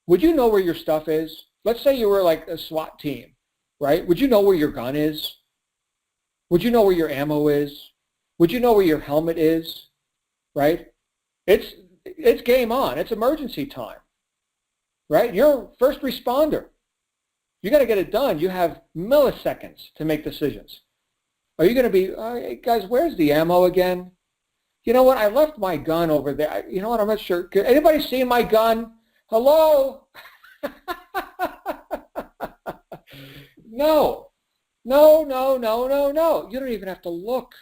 would you know where your stuff is? Let's say you were like a SWAT team, right? Would you know where your gun is? Would you know where your ammo is? Would you know where your helmet is? Right? It's game on. It's emergency time. Right? You're a first responder. You got to get it done. You have milliseconds to make decisions. Are you going to be, hey guys, where's the ammo again? You know what? I left my gun over there. You know what? I'm not sure. Could anybody see my gun? Hello? No. No. You don't even have to look.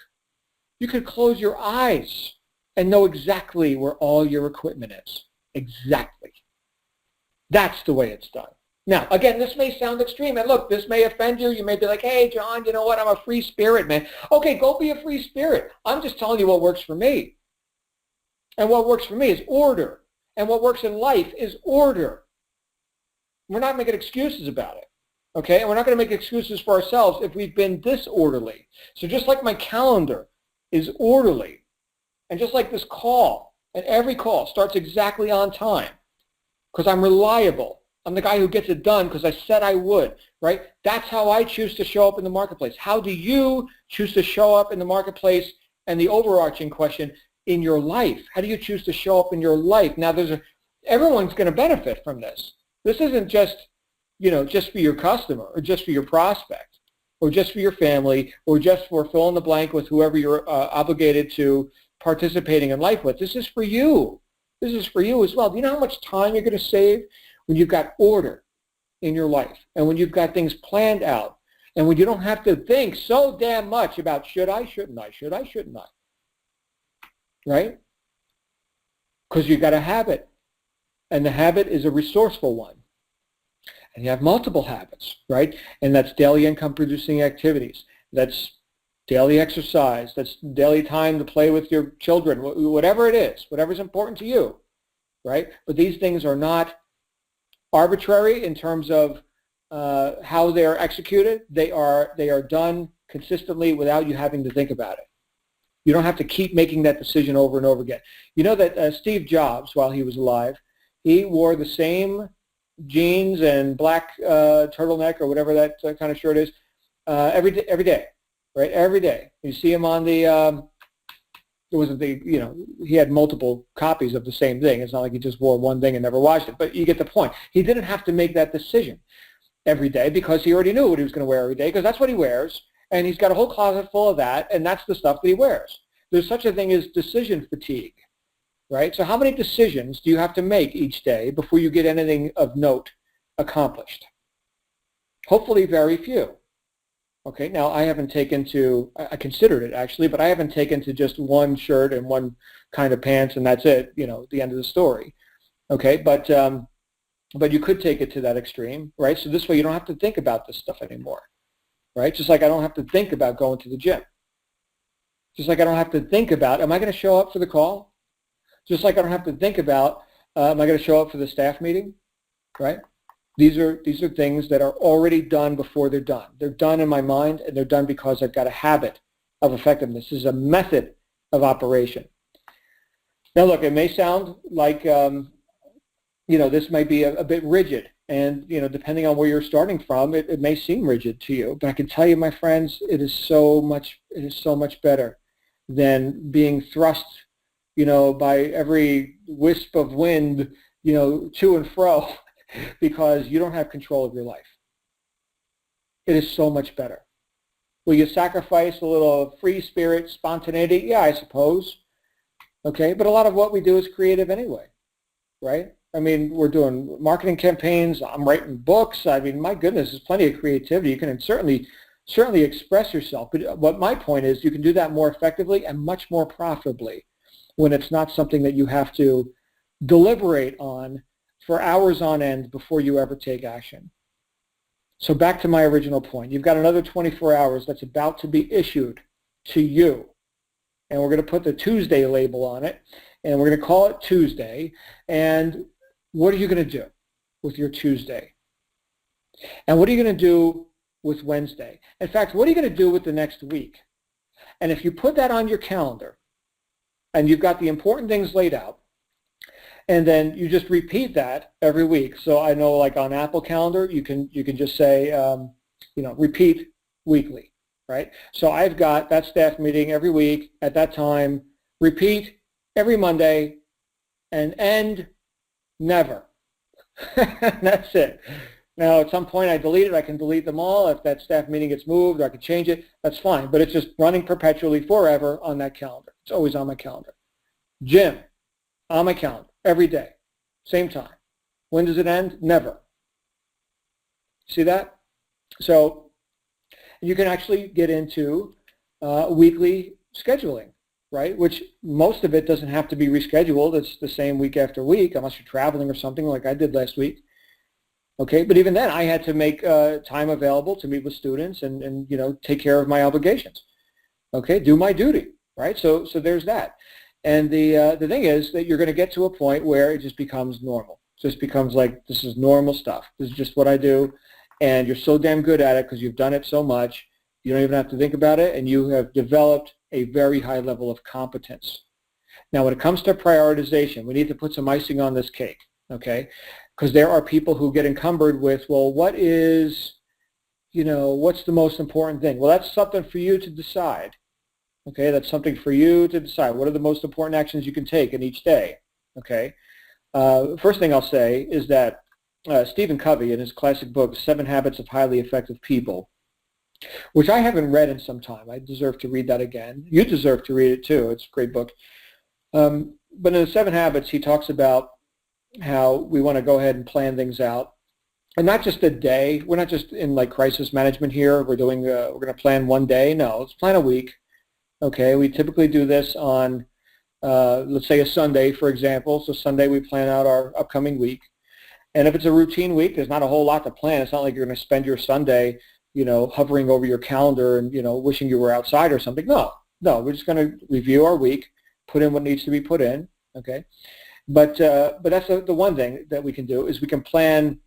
You could close your eyes and know exactly where all your equipment is. Exactly. That's the way it's done. Now, again, this may sound extreme, and look, this may offend you. You may be like, hey, John, you know what? I'm a free spirit, man. Okay, go be a free spirit. I'm just telling you what works for me. And what works for me is order. And what works in life is order. We're not making excuses about it. Okay? And we're not going to make excuses for ourselves if we've been disorderly. So just like my calendar is orderly, and just like this call, and every call starts exactly on time, because I'm reliable. I'm the guy who gets it done because I said I would, right? That's how I choose to show up in the marketplace. How do you choose to show up in the marketplace? And the overarching question, in your life, how do you choose to show up in your life? Now, everyone's going to benefit from this. This isn't just, just for your customer or just for your prospect or just for your family or just for fill in the blank with whoever you're obligated to participating in life with. This is for you. This is for you as well. Do you know how much time you're going to save when you've got order in your life and when you've got things planned out and when you don't have to think so damn much about should I, shouldn't I, should I, shouldn't I, right? Because you've got a habit, and the habit is a resourceful one. And you have multiple habits, right? And that's daily income producing activities. That's daily exercise. That's daily time to play with your children, whatever it is, whatever's important to you, right? But these things are not arbitrary in terms of how they're executed. They are done consistently without you having to think about it. You don't have to keep making that decision over and over again. You know that Steve Jobs, while he was alive, he wore the same jeans and black turtleneck or whatever that kind of shirt is every day, right? Every day. You see him on the it wasn't he had multiple copies of the same thing. It's not like he just wore one thing and never washed it, but you get the point. He didn't have to make that decision every day because he already knew what he was going to wear every day because that's what he wears, and he's got a whole closet full of that, and that's the stuff that he wears. there's such a thing as decision fatigue, right? So how many decisions do you have to make each day before you get anything of note accomplished? Hopefully very few. Okay, now I haven't taken to, I considered it actually, but I haven't taken to just one shirt and one kind of pants and that's it, the end of the story. Okay, but you could take it to that extreme, right? So this way you don't have to think about this stuff anymore, right? Just like I don't have to think about going to the gym. Just like I don't have to think about, am I going to show up for the call? Just like I don't have to think about, am I going to show up for the staff meeting, right? These are things that are already done before they're done. They're done in my mind, and they're done because I've got a habit of effectiveness. This is a method of operation. Now, look, it may sound like, this might be a bit rigid, and, depending on where you're starting from, it may seem rigid to you. But I can tell you, my friends, it is so much better than being thrust, by every wisp of wind, to and fro. Because you don't have control of your life. It is so much better. Will you sacrifice a little free spirit, spontaneity? Yeah, I suppose. Okay, but a lot of what we do is creative anyway, right? I mean, we're doing marketing campaigns. I'm writing books. I mean, my goodness, there's plenty of creativity. You can certainly express yourself. But what my point is, you can do that more effectively and much more profitably when it's not something that you have to deliberate on for hours on end before you ever take action. So back to my original point. You've got another 24 hours that's about to be issued to you. And we're going to put the Tuesday label on it. And we're going to call it Tuesday. And what are you going to do with your Tuesday? And what are you going to do with Wednesday? In fact, what are you going to do with the next week? And if you put that on your calendar and you've got the important things laid out, and then you just repeat that every week. So I know, like on Apple Calendar, you can just say, repeat weekly, right? So I've got that staff meeting every week at that time, repeat every Monday, and end never. That's it. Now, at some point I delete it. I can delete them all. If that staff meeting gets moved or I can change it, that's fine. But it's just running perpetually forever on that calendar. It's always on my calendar. Gym, on my calendar. Every day, same time. When does it end? Never. See that? So you can actually get into weekly scheduling, right? Which most of it doesn't have to be rescheduled. It's the same week after week, unless you're traveling or something like I did last week. Okay, but even then, I had to make time available to meet with students and take care of my obligations. Okay, do my duty, right? So there's that. And the thing is that you're going to get to a point where it just becomes normal. It just becomes like, this is normal stuff. This is just what I do. And you're so damn good at it because you've done it so much. You don't even have to think about it. And you have developed a very high level of competence. Now, when it comes to prioritization, we need to put some icing on this cake, okay? Because there are people who get encumbered with, well, what's the most important thing? Well, that's something for you to decide. Okay, that's something for you to decide. What are the most important actions you can take in each day? Okay. First thing I'll say is that Stephen Covey, in his classic book, 7 Habits of Highly Effective People, which I haven't read in some time. I deserve to read that again. You deserve to read it too. It's a great book. But in the 7 Habits, he talks about how we want to go ahead and plan things out. And not just a day. We're not just in like crisis management here. We're going to plan one day. No, let's plan a week. Okay, we typically do this on, let's say a Sunday, for example. So Sunday we plan out our upcoming week. And if it's a routine week, there's not a whole lot to plan. It's not like you're going to spend your Sunday, hovering over your calendar and, wishing you were outside or something. No, we're just going to review our week, put in what needs to be put in, okay? But that's the one thing that we can do is we can plan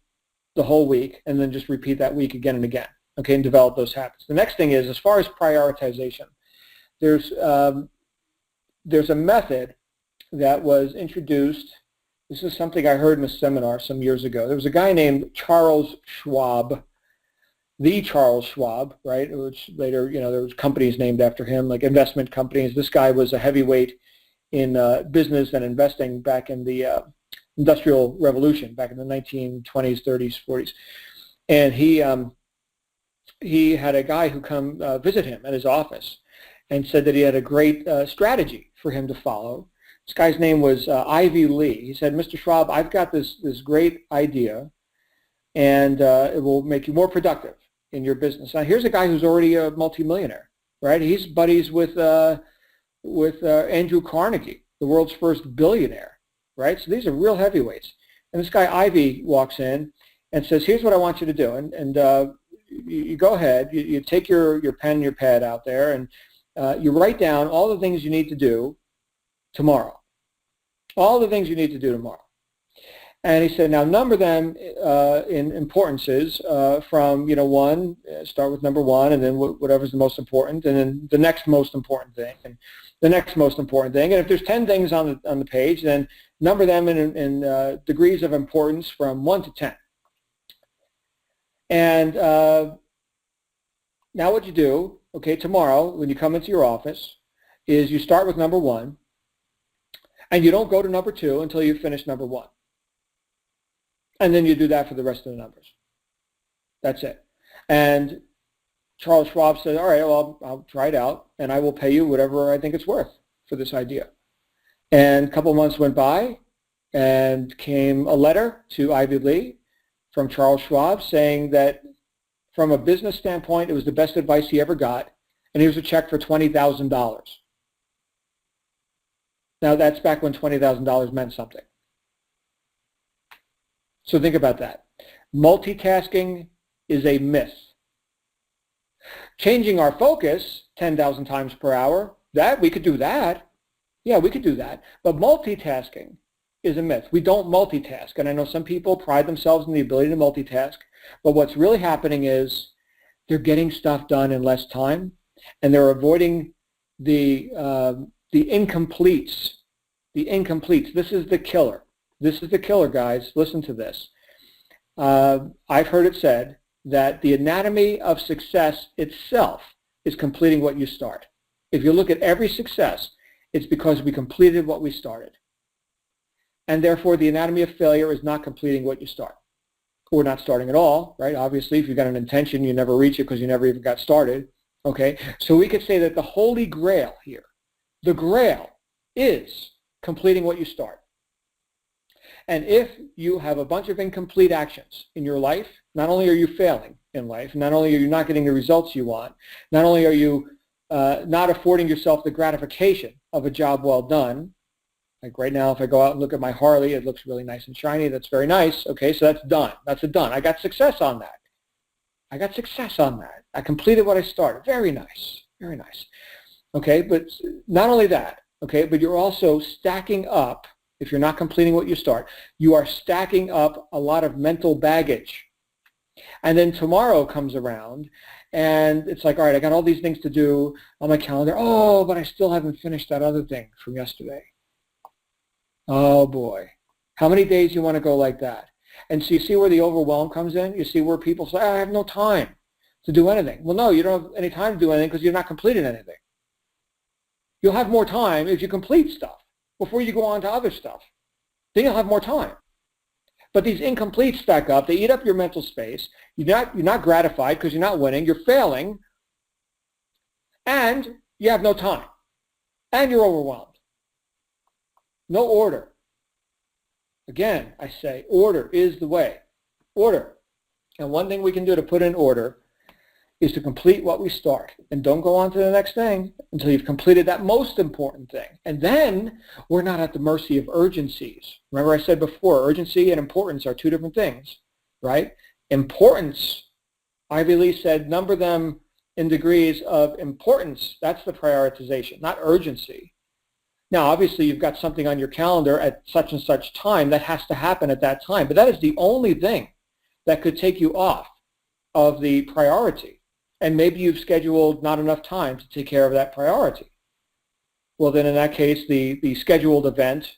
the whole week and then just repeat that week again and again, okay, and develop those habits. The next thing is, as far as prioritization, there's a method that was introduced. This is something I heard in a seminar some years ago. There was a guy named Charles Schwab, the Charles Schwab, right? Which later, there was companies named after him, like investment companies. This guy was a heavyweight in business and investing back in the Industrial Revolution, back in the 1920s, 30s, 40s. And he had a guy who come visit him at his office. and said that he had a great strategy for him to follow. This guy's name was Ivy Lee. He said, Mr. Schwab, I've got this great idea, and it will make you more productive in your business. Now, here's a guy who's already a multimillionaire, right? He's buddies with Andrew Carnegie, the world's first billionaire, right? So these are real heavyweights. And this guy Ivy walks in and says, here's what I want you to do. And you go ahead, you take your pen and your pad out there, and you write down all the things you need to do tomorrow. All the things you need to do tomorrow. And he said, now number them in importances from, one, start with number one, and then whatever's the most important, and then the next most important thing, and the next most important thing. And if there's 10 things on the page, then number them in degrees of importance from 1 to 10. And now what you do, okay, tomorrow when you come into your office, is you start with number one, and you don't go to number two until you finish number one. And then you do that for the rest of the numbers. That's it. And Charles Schwab said, all right, well, I'll try it out, and I will pay you whatever I think it's worth for this idea. And a couple of months went by, and came a letter to Ivy Lee from Charles Schwab saying that from a business standpoint, it was the best advice he ever got, and here's a check for $20,000. Now, that's back when $20,000 meant something. So think about that. Multitasking is a myth. Changing our focus 10,000 times per hour, that we could do that. Yeah, we could do that. But multitasking is a myth. We don't multitask. And I know some people pride themselves in the ability to multitask, but what's really happening is they're getting stuff done in less time, and they're avoiding the incompletes. The incompletes. This is the killer. This is the killer, guys. Listen to this. I've heard it said that the anatomy of success itself is completing what you start. If you look at every success, it's because we completed what we started. And therefore, the anatomy of failure is not completing what you start, or not starting at all, right? Obviously, if you've got an intention, you never reach it because you never even got started, okay? So we could say that the holy grail here, the grail is completing what you start. And if you have a bunch of incomplete actions in your life, not only are you failing in life, not only are you not getting the results you want, not only are you not affording yourself the gratification of a job well done. Like right now, if I go out and look at my Harley, it looks really nice and shiny. That's very nice. Okay, so that's done. That's a done. I got success on that. I got success on that. I completed what I started. Very nice. Very nice. Okay, but not only that, okay, but you're also stacking up. If you're not completing what you start, you are stacking up a lot of mental baggage. And then tomorrow comes around, and it's like, all right, I got all these things to do on my calendar. Oh, but I still haven't finished that other thing from yesterday. Oh, boy. How many days you want to go like that? And so you see where the overwhelm comes in? You see where people say, I have no time to do anything. Well, no, you don't have any time to do anything because you're not completing anything. You'll have more time if you complete stuff before you go on to other stuff. Then you'll have more time. But these incompletes stack up. They eat up your mental space. You're not gratified because you're not winning. You're failing. And you have no time. And you're overwhelmed. No order. Again, I say order is the way. Order. And one thing we can do to put in order is to complete what we start. And don't go on to the next thing until you've completed that most important thing. And then we're not at the mercy of urgencies. Remember I said before, urgency and importance are two different things, right? Importance, Ivy Lee said, number them in degrees of importance. That's the prioritization, not urgency. Now, obviously, you've got something on your calendar at such and such time that has to happen at that time. But that is the only thing that could take you off of the priority. And maybe you've scheduled not enough time to take care of that priority. Well, then in that case, the scheduled event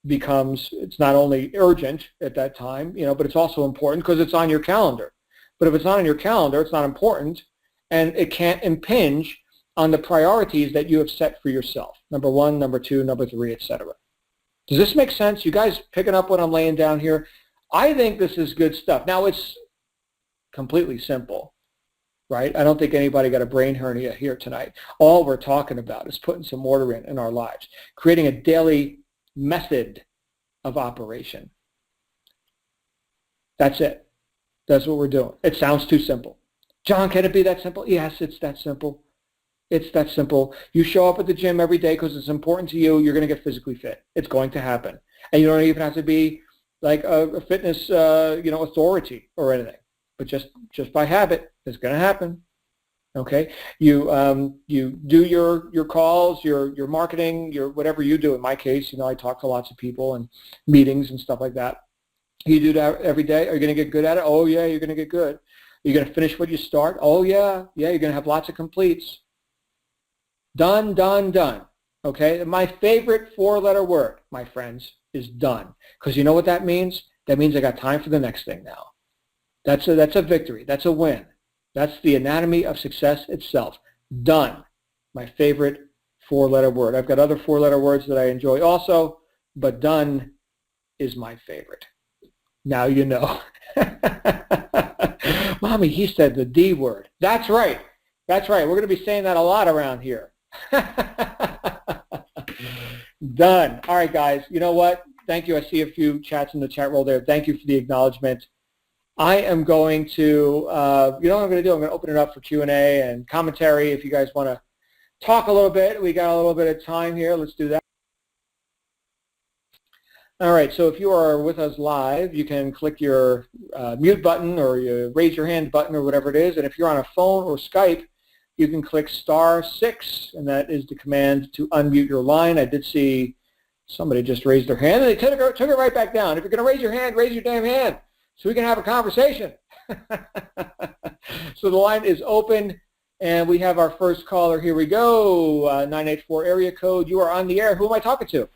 becomes, it's not only urgent at that time, but it's also important because it's on your calendar. But if it's not on your calendar, it's not important, and it can't impinge on the priorities that you have set for yourself. Number one, number two, number three, etc. Does this make sense? You guys picking up what I'm laying down here? I think this is good stuff. Now, it's completely simple. right? I don't think anybody got a brain hernia here tonight. All we're talking about is putting some order in our lives, creating a daily method of operation. That's it. That's what we're doing. It sounds too simple. John, can it be that simple? Yes, it's that simple. It's that simple. You show up at the gym every day because it's important to you. You're going to get physically fit. It's going to happen. And you don't even have to be like a fitness authority or anything. But just by habit, it's going to happen. Okay? You do your calls, your marketing, your whatever you do. In my case, I talk to lots of people and meetings and stuff like that. You do that every day. Are you going to get good at it? Oh, yeah, you're going to get good. You're going to finish what you start? Oh, yeah. Yeah, you're going to have lots of completes. Done, done, done. Okay? My favorite four-letter word, my friends, is done. Because you know what that means? That means I got time for the next thing now. That's a victory. That's a win. That's the anatomy of success itself. Done. My favorite four-letter word. I've got other four-letter words that I enjoy also, but done is my favorite. Now you know. Mommy, he said the D word. That's right. That's right. We're going to be saying that a lot around here. Done. All right, guys. You know what? Thank you. I see a few chats in the chat roll there. Thank you for the acknowledgement. I am going to, you know what I'm going to do? I'm going to open it up for Q&A and commentary if you guys want to talk a little bit. We got a little bit of time here. Let's do that. All right, so if you are with us live, you can click your mute button or your raise your hand button or whatever it is. And if you're on a phone or Skype, you can click *6, and that is the command to unmute your line. I did see somebody just raised their hand, and they took it right back down. If you're going to raise your hand, raise your damn hand so we can have a conversation. So the line is open, and we have our first caller. Here we go, 984 area code. You are on the air. Who am I talking to?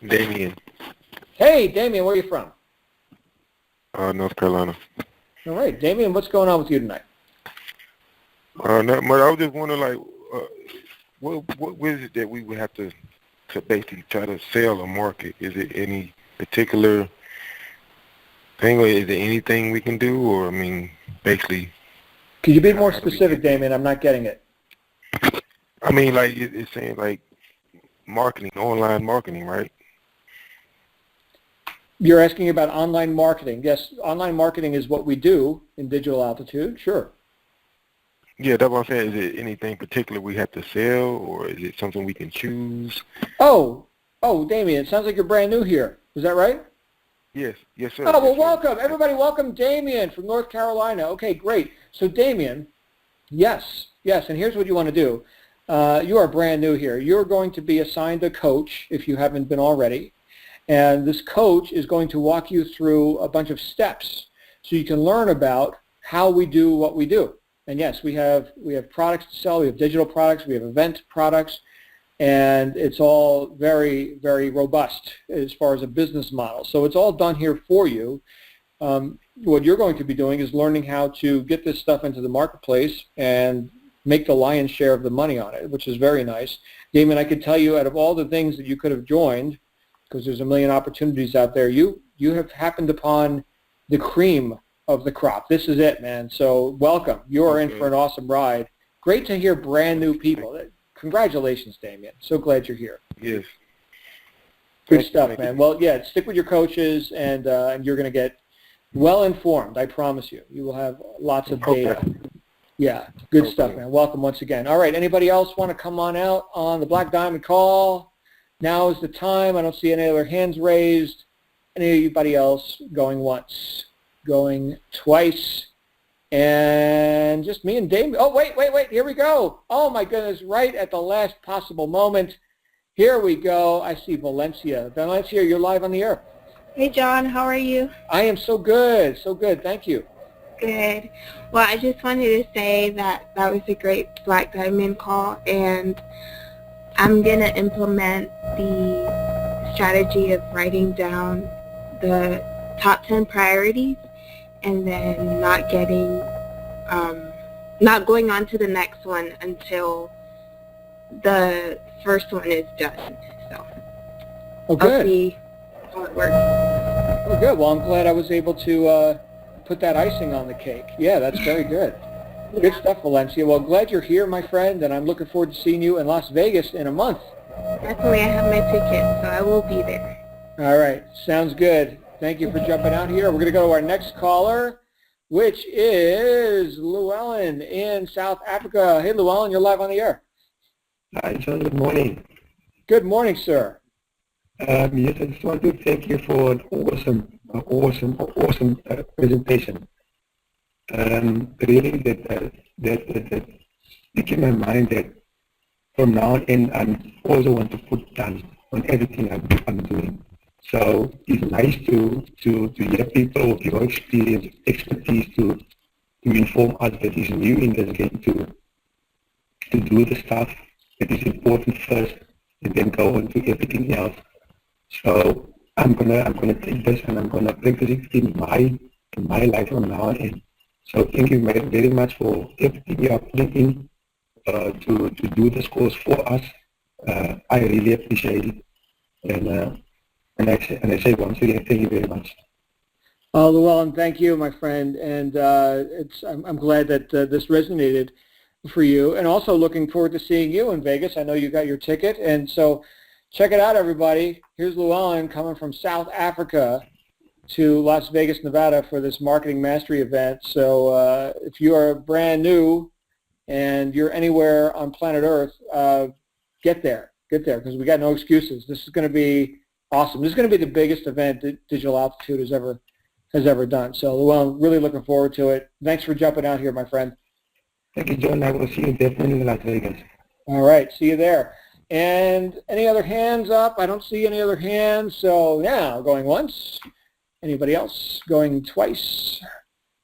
Damien. Hey, Damien, where are you from? North Carolina. All right, Damien, what's going on with you tonight? Not much. I was just wondering, like, what is it that we would have to basically try to sell or market? Is it any particular thing, or is there anything we can do, or, I mean, basically... Could you be more specific, Damien? I'm not getting it. I mean, like, it's saying, like, marketing, online marketing, right? You're asking about online marketing. Yes, online marketing is what we do in Digital Altitude, sure. Yeah, that's what I'm saying. Is it anything particular we have to sell, or is it something we can choose? Oh, Damien, it sounds like you're brand new here. Is that right? Yes, sir. Oh, well, yes, welcome. Sir. Everybody welcome Damien from North Carolina. Okay, great. So, Damien, yes, and here's what you want to do. You are brand new here. You're going to be assigned a coach if you haven't been already. And this coach is going to walk you through a bunch of steps so you can learn about how we do what we do. And yes, we have products to sell. We have digital products. We have event products. And it's all very, very robust as far as a business model. So it's all done here for you. What you're going to be doing is learning how to get this stuff into the marketplace and make the lion's share of the money on it, which is very nice. Damien, I could tell you out of all the things that you could have joined, because there's a million opportunities out there, you have happened upon the cream of the crop. This is it, man. So welcome. You are in for an awesome ride. Great to hear brand new people. Congratulations, Damien. So glad you're here. Yes. Good stuff, man. Well, yeah, stick with your coaches, and you're going to get well informed, I promise you. You will have lots of data. Okay. Yeah, good stuff, man. Welcome once again. All right, anybody else want to come on out on the Black Diamond call? Now is the time. I don't see any other hands raised. Anybody else going once, going twice, and just me and Damien. Oh, wait. Here we go. Oh, my goodness, right at the last possible moment. Here we go. I see Valencia. Valencia, you're live on the air. Hey, John. How are you? I am so good. So good. Thank you. Good. Well, I just wanted to say that was a great Black Diamond call, and I'm going to implement the strategy of writing down the top 10 priorities and then not going on to the next one until the first one is done. So I'll see how it works. Oh, good. Well, I'm glad I was able to put that icing on the cake. Yeah, that's very good. Good stuff, Valencia. Well, glad you're here, my friend, and I'm looking forward to seeing you in Las Vegas in a month. Definitely, I have my ticket, so I will be there. All right. Sounds good. Thank you for jumping out here. We're going to go to our next caller, which is Llewellyn in South Africa. Hey, Llewellyn, you're live on the air. Hi, John. Good morning. Good morning, sir. Yes, I just want to thank you for an awesome presentation. Really, that stick in my mind that from now on, I also want to put done on everything I'm doing. So it's nice to hear people of your experience, expertise to inform us that is new in this game to do the stuff that is important first and then go on to everything else. So I'm gonna take this and I'm gonna practice it in my life from now on. So thank you very much for everything you are putting in to do this course for us. I really appreciate it. And I say once again, thank you very much. Oh, Llewellyn, thank you, my friend. And I'm glad that this resonated for you. And also looking forward to seeing you in Vegas. I know you got your ticket. And so check it out, everybody. Here's Llewellyn coming from South Africa to Las Vegas, Nevada for this Marketing Mastery event. So if you are brand new and you're anywhere on planet Earth, get there, because we got no excuses. This is going to be awesome. This is going to be the biggest event that Digital Altitude has ever done. So, Llewellyn, really looking forward to it. Thanks for jumping out here, my friend. Thank you, John. I will see you definitely in Las Vegas. All right, see you there. And any other hands up? I don't see any other hands. So now, going once. Anybody else? Going twice.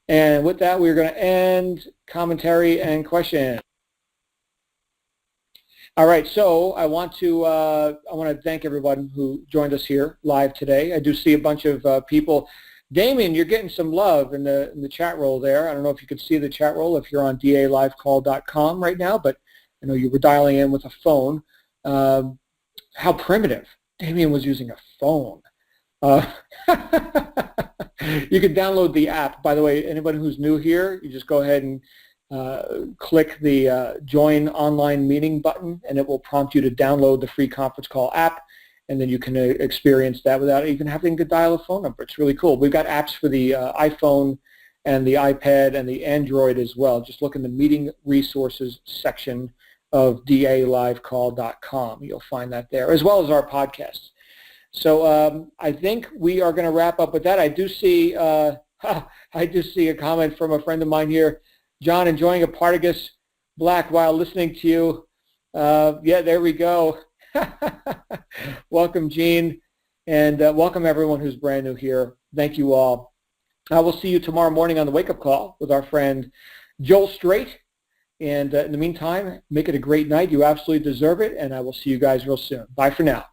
And with that, we're going to end commentary and question. All right, so I want to thank everyone who joined us here live today. I do see a bunch of people. Damien, you're getting some love in the chat roll there. I don't know if you can see the chat roll if you're on dalivecall.com right now, but I know you were dialing in with a phone. How primitive. Damien was using a phone. You can download the app. By the way, anybody who's new here, you just go ahead and click the Join Online Meeting button, and it will prompt you to download the free conference call app, and then you can experience that without even having to dial a phone number. It's really cool. We've got apps for the iPhone and the iPad and the Android as well. Just look in the Meeting Resources section of dalivecall.com. You'll find that there, as well as our podcasts. So I think we are going to wrap up with that. I do see a comment from a friend of mine here. John, enjoying a Partagas Black while listening to you. Yeah, there we go. Welcome, Gene, and welcome everyone who's brand new here. Thank you all. I will see you tomorrow morning on the wake-up call with our friend Joel Strait. And in the meantime, make it a great night. You absolutely deserve it, and I will see you guys real soon. Bye for now.